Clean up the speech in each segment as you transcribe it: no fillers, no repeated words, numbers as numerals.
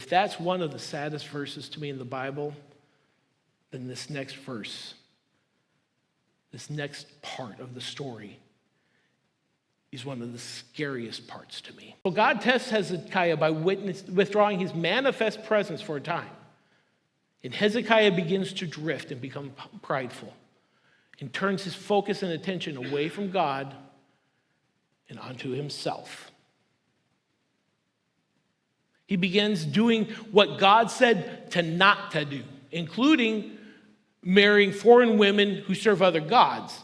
If that's one of the saddest verses to me in the Bible, then this next verse, this next part of the story, is one of the scariest parts to me. So God tests Hezekiah by withdrawing his manifest presence for a time. And Hezekiah begins to drift and become prideful and turns his focus and attention away from God and onto himself. He begins doing what God said to not to do, including marrying foreign women who serve other gods.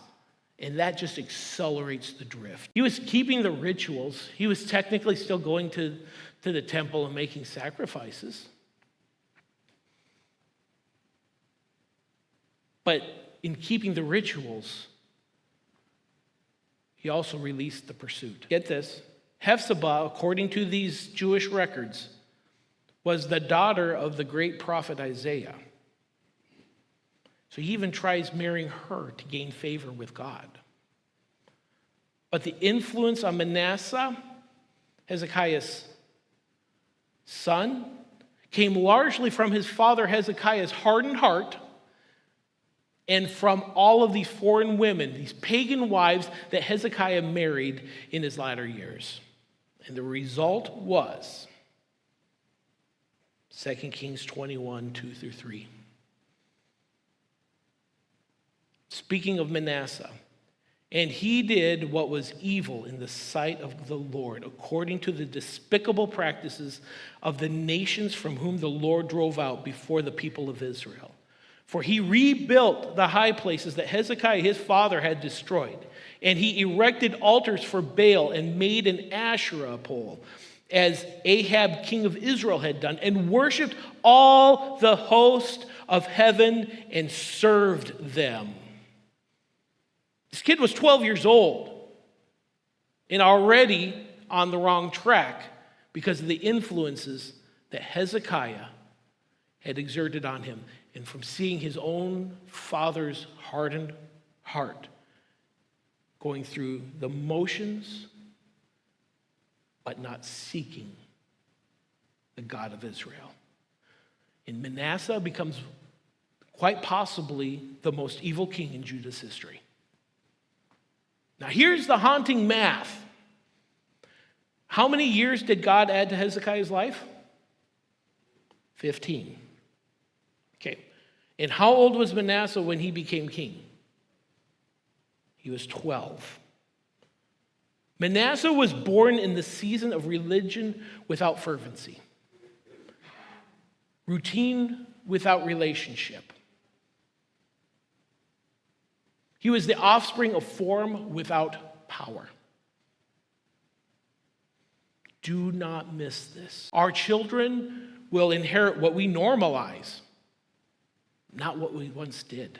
And that just accelerates the drift. He was keeping the rituals. He was technically still going to the temple and making sacrifices. But in keeping the rituals, he also released the pursuit. Get this. Hephzibah, according to these Jewish records, was the daughter of the great prophet Isaiah. So he even tries marrying her to gain favor with God. But the influence on Manasseh, Hezekiah's son, came largely from his father Hezekiah's hardened heart and from all of these foreign women, these pagan wives that Hezekiah married in his latter years. And the result was 2 Kings 21, 2-3. Speaking of Manasseh, and he did what was evil in the sight of the Lord, according to the despicable practices of the nations from whom the Lord drove out before the people of Israel. For he rebuilt the high places that Hezekiah his father had destroyed, and he erected altars for Baal and made an Asherah pole, as Ahab king of Israel had done, and worshipped all the host of heaven and served them. This kid was 12 years old and already on the wrong track because of the influences that Hezekiah had exerted on him, and from seeing his own father's hardened heart going through the motions but not seeking the God of Israel. And Manasseh becomes quite possibly the most evil king in Judah's history. Now here's the haunting math. How many years did God add to Hezekiah's life? 15. Okay. And how old was Manasseh when he became king? He was 12. Manasseh was born in the season of religion without fervency, routine without relationship. He was the offspring of form without power. Do not miss this. Our children will inherit what we normalize, not what we once did.